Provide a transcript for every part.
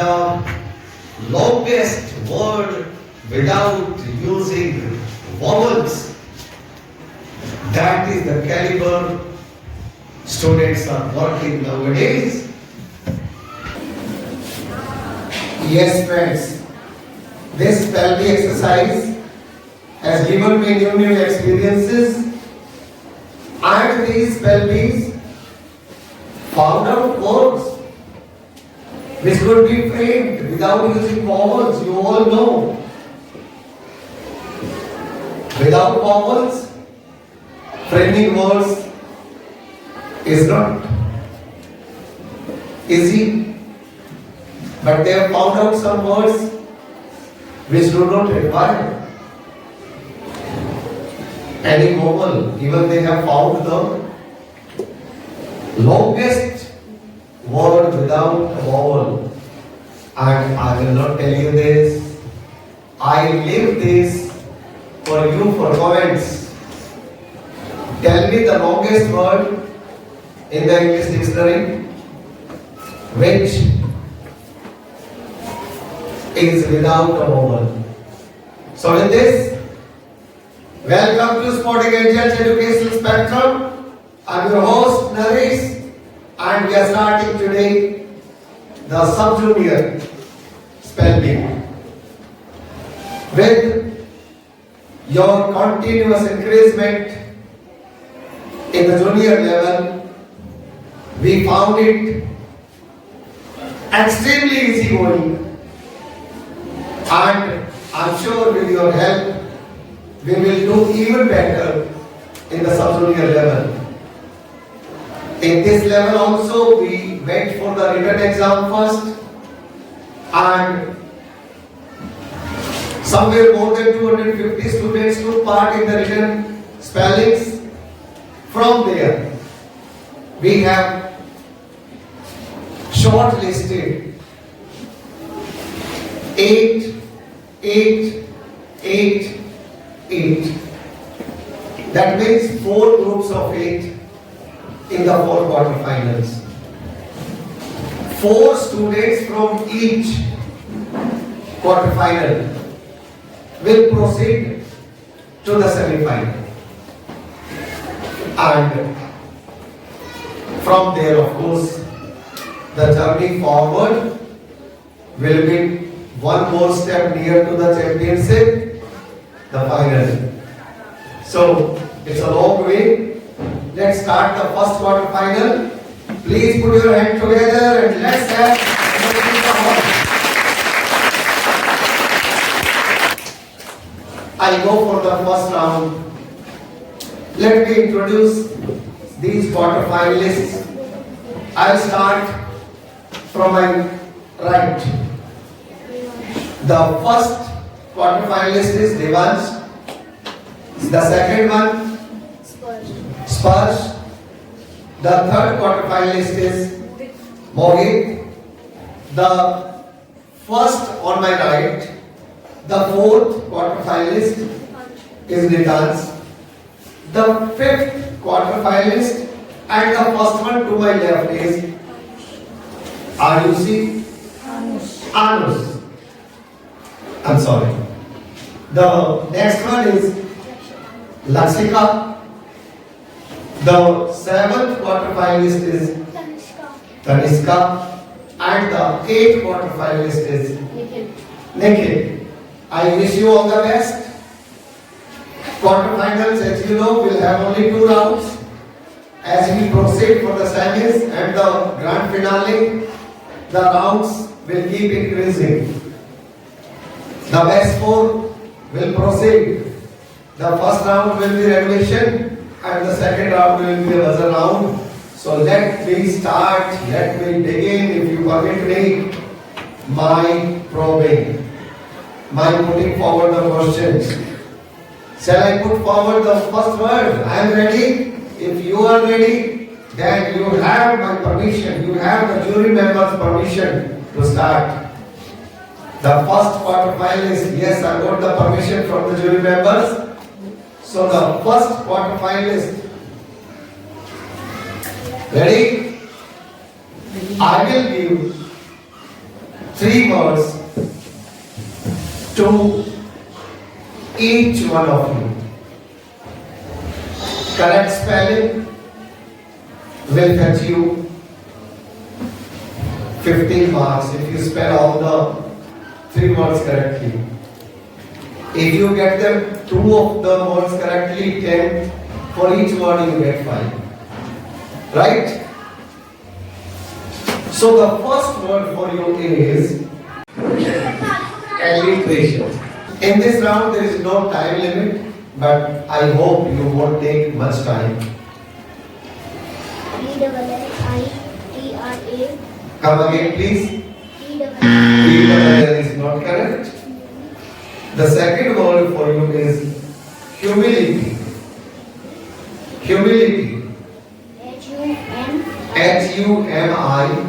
the longest word without using vowels. That is the caliber students are working nowadays. Yes, friends. This spelling exercise has given me new experiences, and these spellings found out words which could be framed without using vowels. You all know. Without vowels, framing words is not easy. But they have found out some words which do not require any vowel. Even they have found the longest word without a vowel. And I will not tell you this. I leave this for you for comments. Tell me the longest word in the English dictionary which is without a vowel. So in this, welcome to Sporting Angels Educational Spectrum. I'm your host Naresh, and we are starting today the sub-junior spelling with your continuous encouragement in the junior level. We found it extremely easy going. And I'm sure with your help, we will do even better in the sub-junior level. In this level also, we went for the written exam first, and somewhere more than 250 students took part in the written spellings. From there, we have shortlisted 8. That means 4 groups of 8 in the 4 quarterfinals. 4 students from each quarterfinal will proceed to the semi-final. And from there, of course, the journey forward will be one more step near to the championship, the final. So it's a long way. Let's start the first quarter final. Please put your hands together and let's have I go for the first round. Let me introduce these quarter finalists. I'll start from my right. The first quarter finalist is Devansh. The second one, Sparsh. The third quarter finalist is Mohit. The first on my right. The fourth quarter finalist is Nitans. The fifth quarter finalist and the first one to my left is Ayushi Anus. I'm sorry. The next one is Laksika. The seventh quarter finalist is Tanishka. And the eighth quarter finalist is Nikhil. I wish you all the best. Quarterfinals, as you know, will have only 2 rounds. As we proceed for the semis and the grand finale, the rounds will keep increasing. The best 4 will proceed. The first round will be revelation and the second round will be a buzzer round. So let me start, let me begin, if you permit me, my probing, my putting forward the questions. Shall I put forward the first word? I am ready. If you are ready, then you have my permission, you have the jury members' permission to start. The first quarter finalist, yes, I got the permission from the jury members. So the first quarter finalist, ready? I will give 3 words to each one of you. Correct spelling will fetch you 15 marks if you spell all the 3 words correctly. If you get them 2 of the words correctly, 10. For each word you get 5. Right? So the first word for you is alliteration. In this round there is no time limit, but I hope you won't take much time. E-double-L-I-T-R-A. Come again please. E-double-L. is not correct. The second word for you is humility. Humility. H-U-M. H-U-M-I-L-I-T-Y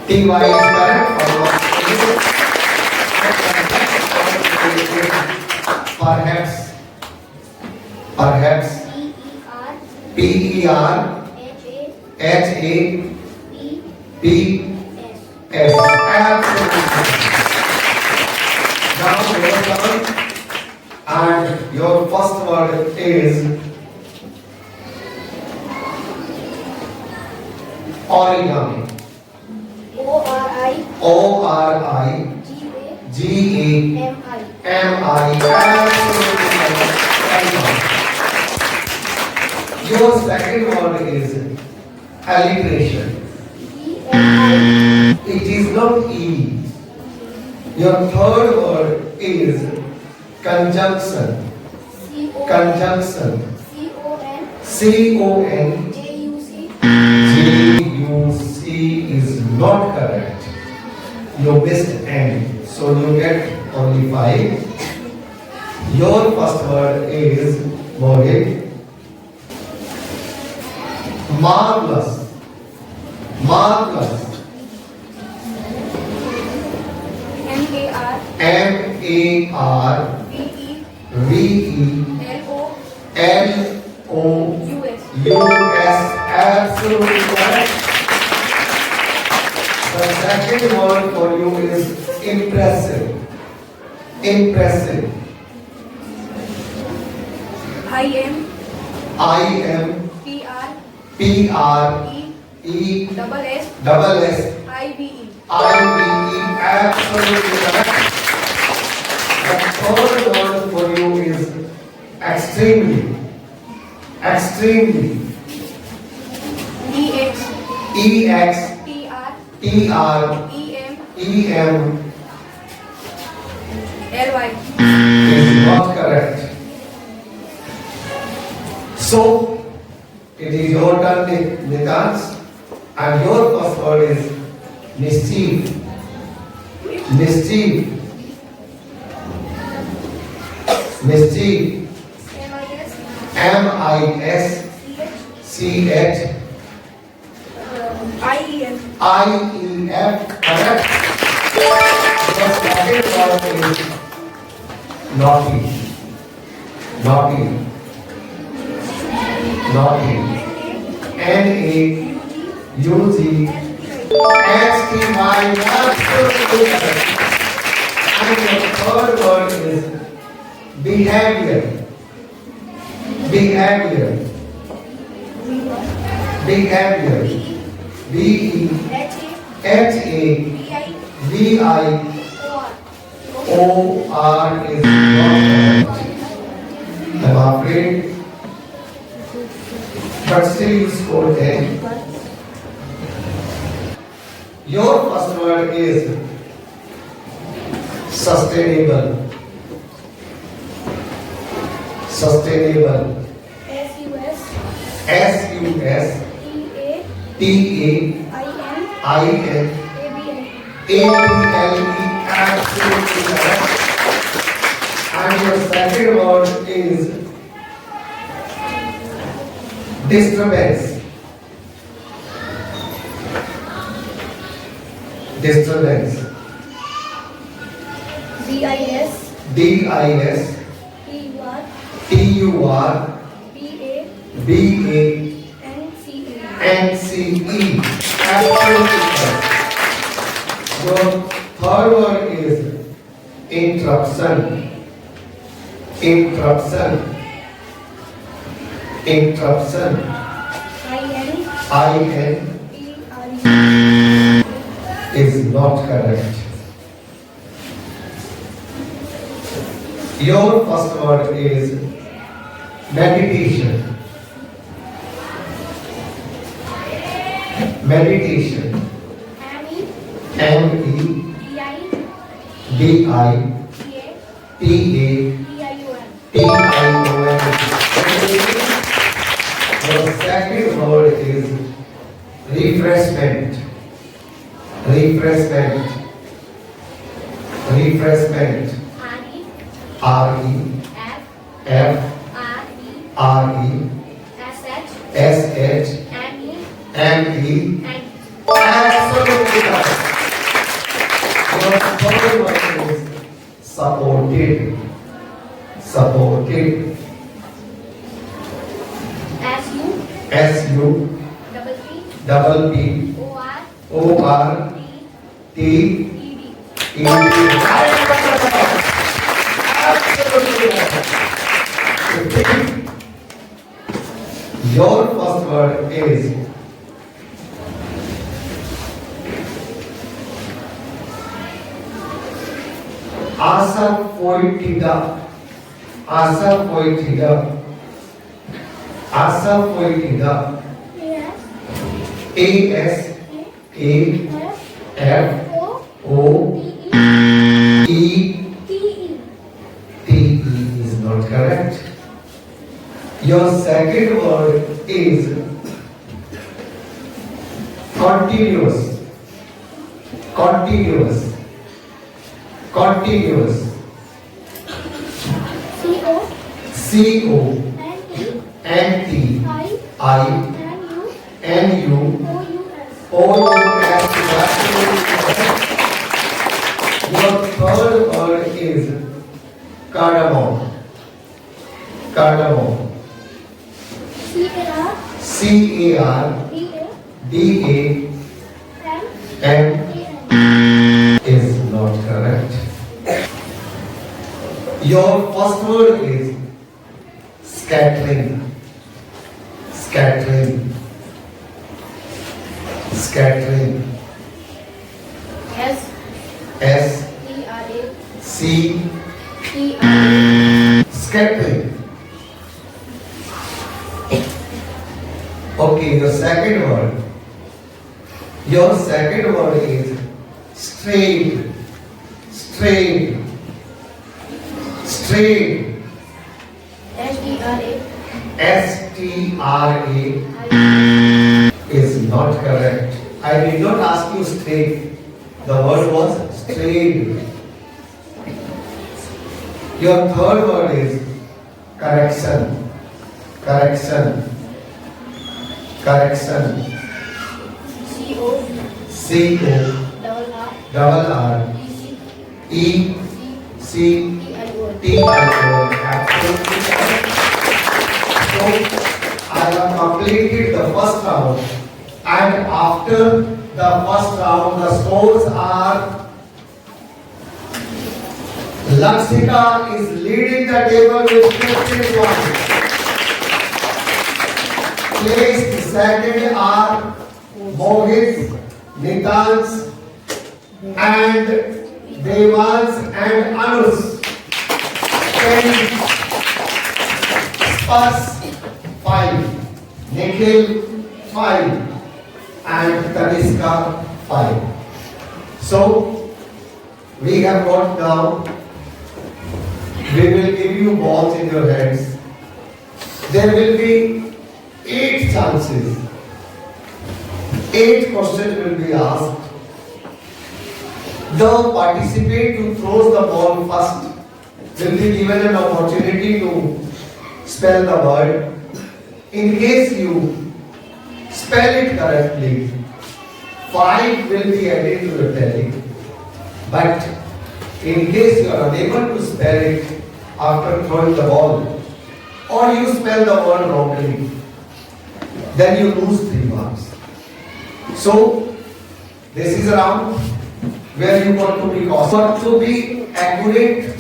L-I-T-Y. is correct. Perhaps. Perhaps. P-E-R. P-E-R H-A. H-A-P-S. P-S. Absolutely. Now your turn. And your first word is origami. O-R-I. O-R-I. G-A. G-A-M-I. M-I. Your second word is alliteration. E-L-I. It is not E. Your third word is conjunction. C-O. Conjunction. C-O-N. C-O-N. J-U-C. J-U-C is not correct. You missed N. So you get only 5. Your first word is Mohit. Marvelous. Marvelous. M-A-R. M-A-R. V-E. V-E. L-O. L-O. U-S. U-S. Absolutely correct. The second word for you is impressive. Impressive. I-M. I-M. P-R. P-R. E. E. Double S. Double S. I-V-E. I-V-E. Absolutely correct. The third word for you is extremely. Extremely. E-X. E-X. T-R. T-R. E-M. E-M L-Y. is not correct. So, it is your turn, Nitans, and your first word is mischief. Mischief. Mischief. M-I-S. M-I-S-C-H. I-E-F. I-E-F, correct? The second word is naughty. Naughty. Naughty. N-A-U-G-S-T-Y. Absolutely correct. And the third word is behavior. Behavior. Behavior. B-E-H-A-V-I-O-R is not correct. I'm afraid. But still you scored 10. Your first word is sustainable. Sustainable. S-U-S. S-U-S. T-A. T-A-I-N. I-N. A-B-N. A-B-L-E. Absolutely correct. And your second word is disturbance. Disturbance. D-I-S. D-I-S. T-U-R. T-U-R. B-A. B-A. N-C-E. N-C-E. Absolutely correct. Your third word is interruption. Interruption. Interruption. I-N-T-R-U. is not correct. Your first word is meditation. Meditation. M-E-D-I-T-A-T-I-O-N. MEDITATION. Your second word is refreshment. Refreshment. Refreshment. R-E. REFRE F-R-E-S-H. SHME. M-E. and Absolutely correct. Your third word is supported. Supported. S-U. SUPPORTED. O-R-T-E-D. Absolutely correct. Your first word is asafoetida. Asafoetida. Asafoetida. Yes. ASAFOETE T-E. is not correct. Your second word is continuous. Continuous. Continuous. C-O. CONTINUOUS. I-N-U-O-U-S. Your third word is cardamom. Cardamom. C-A-R. CARDAMM D-A-M-A-N. is not correct. Your first word is scattering. Scattering. Scattering. S. SCATTering. T-R-A-T-R-A. Scattering. Okay, your second word. Your second word is straight. Straight. Straight. S-T-R-A. STRA is not correct. I did not ask you straight. The word was straight. Your third word is correction. Correction. Correction. C-O. CORRECTION. T-I-O-N. Absolutely correct. So I have completed the first round, and after the first round, the scores are Lakshika is leading the table with 15 points. Placed second are Mohit, Nitans, and Devans and Anus. Spas 5, Nikhil 5, and Taniska 5. So we have got now. We will give you balls in your hands. There will be 8 chances. 8 questions will be asked. The participant who throws the ball first will be given an opportunity to spell the word. In case you spell it correctly, 5 will be added to the tally. But in case you are unable to spell it after throwing the ball, or you spell the word wrongly, then you lose 3 marks. So this is a round where you got to be cautious, got to be accurate.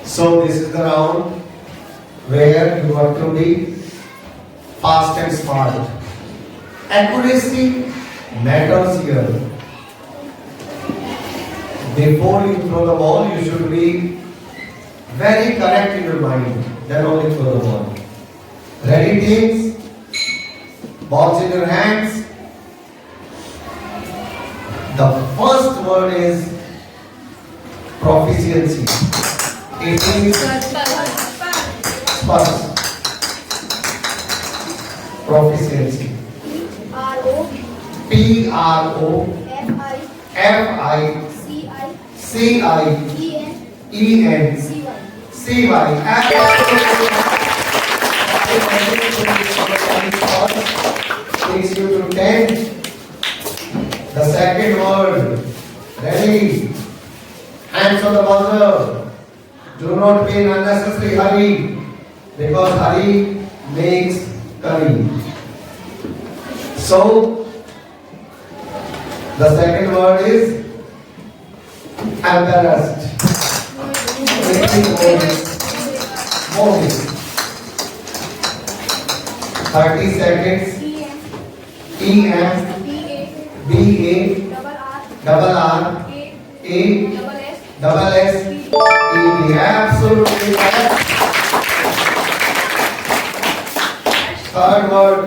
So this is the round where you got to be fast and smart. Accuracy matters here. Before you throw the ball, you should be very correct in your mind. Then only throw the ball. Ready, teams? Balls in your hands. The first word is proficiency. It is Spurs. Proficiency. R-O P-R-O F-I F-I C-I C-I-E-N C-Y. C-Y. Takes you to 10. The second word. Ready? Hands on the buzzer. Do not be in unnecessary hurry, because hurry makes curry. So, the second word is embarrassed. Moving. 30 seconds. E-M B-A double R A double S E-D. Absolutely correct. Third word.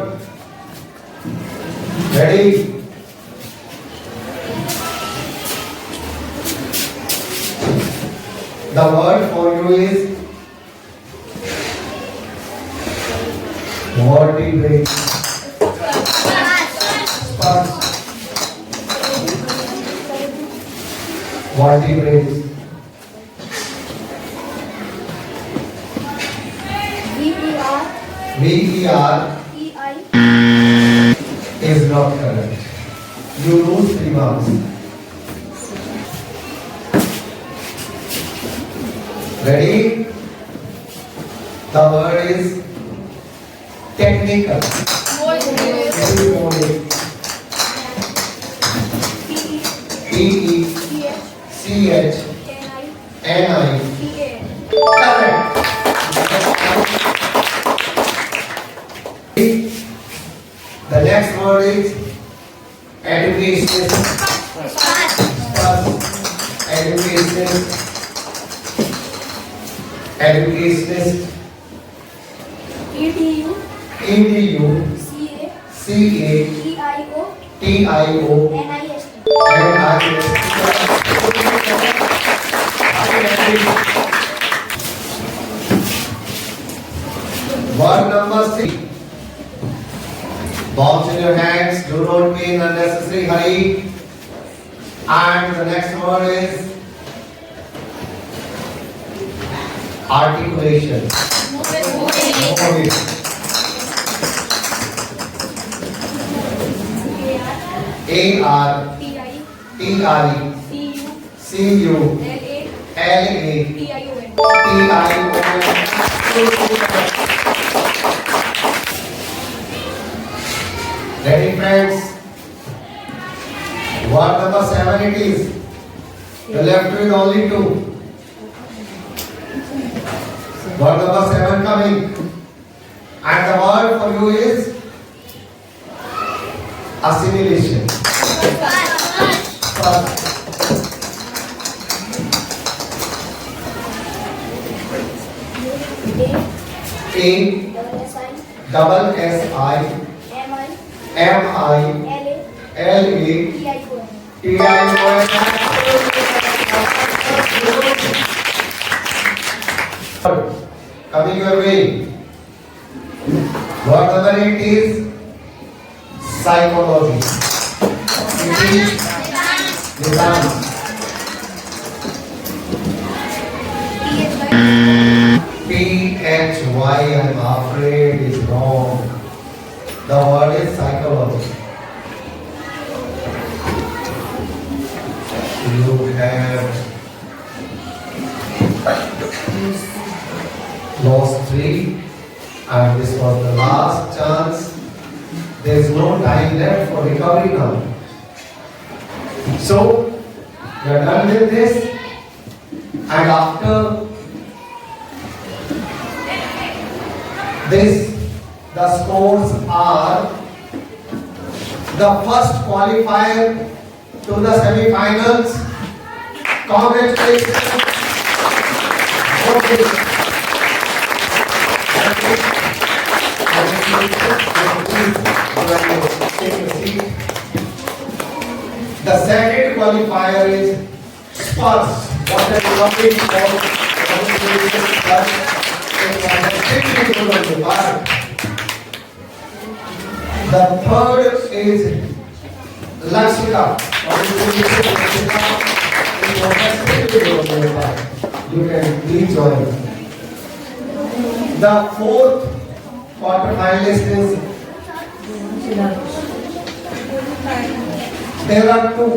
Ready? The word for you is vertebrae. Spurs. Vertebrae. V-E-R is not correct. You lose 3 marks. Ready? The word is technical. T-E-C-H-N-I. Correct. The next word is education. Education. Educationist. E-D-U E-D-U C-A C-A-T-I-O N-I-S-T. Word number 6. Balls in your hands. Do not be in unnecessary hurry. And the next word is articulation. Moving. A-R-T-I-C-U L-A-T-I-O-N. Ready, friends? Word number 7 it is. The left with only 2. Word number 7 coming. And the word for you is assimilation. A double S-I M-I-L-A-T-I-O-N. Coming your way. Word number 8 is psychology. It is Nidhan. P-H-Y, I'm afraid is wrong. The word is psychology. You have lost 3, and this was the last chance There is no time left for recovery now. So, we are done with this, and after this, the scores are the first qualifier to the semi-finals. Congratulations. Okay. The second qualifier is Spurs. What are you looking for? The third is Lakshika. You can please join. The fourth quarter finalist is, there are two,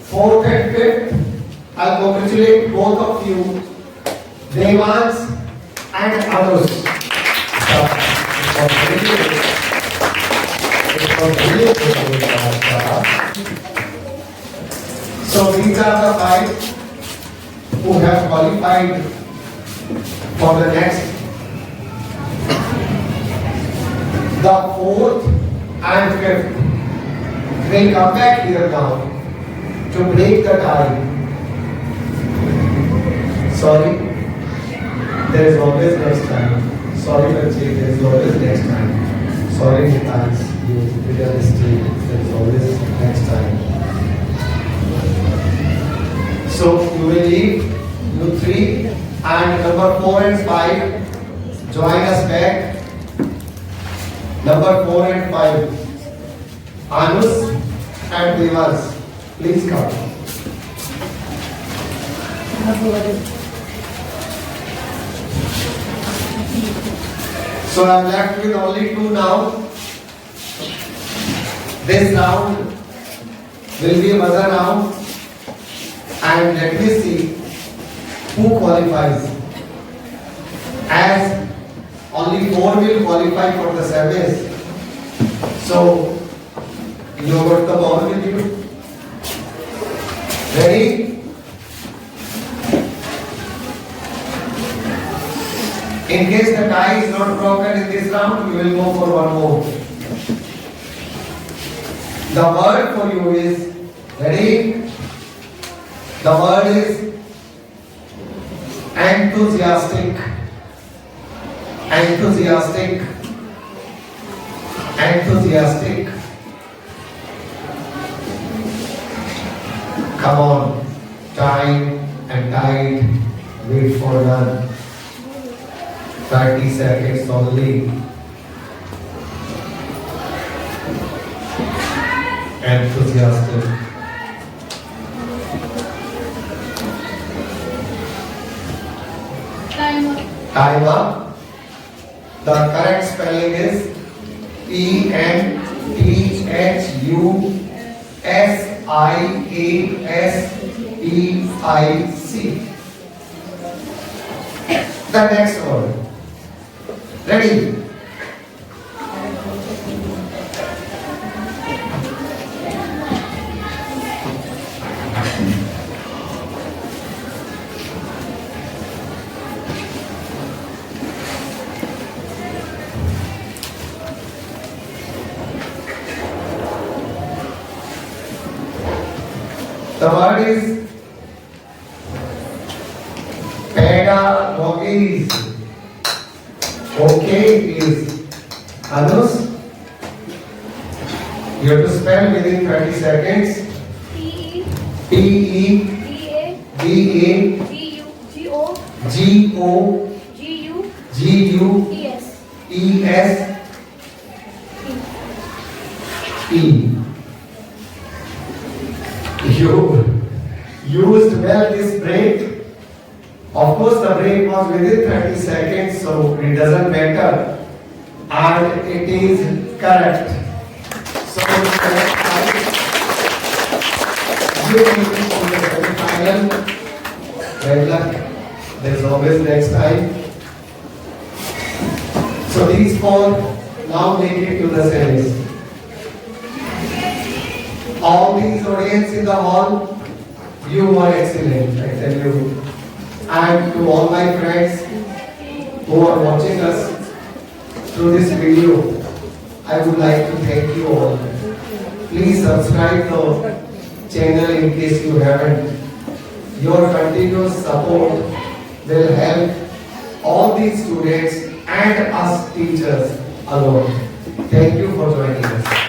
fourth and fifth. I congratulate both of you, Devans and Anush. So these are the five who have qualified for the next. The fourth and fifth will come back here now to break the tie. Sorry, there is always next time. Sorry, Bachche, there is always next time. Sorry, Nitans, you did a mistake. There is always next time. So you will leave, you three, and number 4 and 5 join us back. Number 4 and 5, Anush and Devas, please come. So I am left with only 2 now. This round will be a buzzer round, and let me see who qualifies. As only 4 will qualify for the semis. So, you got the ball with you. Ready? In case the tie is not broken in this round, we will go for one more. The word for you is, ready? The word is enthusiastic. Enthusiastic. Enthusiastic. Come on. Time and tide. Wait for done. 30 seconds only. Enthusiastic. Time up. The correct spelling is Enthusiastic. The next word. Ready? The word is pedagogies. Okay, please. Anush, you have to spell within 30 seconds. P-E-D-A-G-O-G-U-E-S-E. You used well this break. Of course, the break was within 30 seconds, so it doesn't matter. And it is correct. So, you will be on the semi-final. Good luck. There's always next time. So, these 4 now make it to the semis. all these audience in the hall, you were excellent, I tell you. And to all my friends who are watching us through this video, I would like to thank you all. Please subscribe the channel in case you haven't. Your continuous support will help all these students and us teachers alone. Thank you for joining us.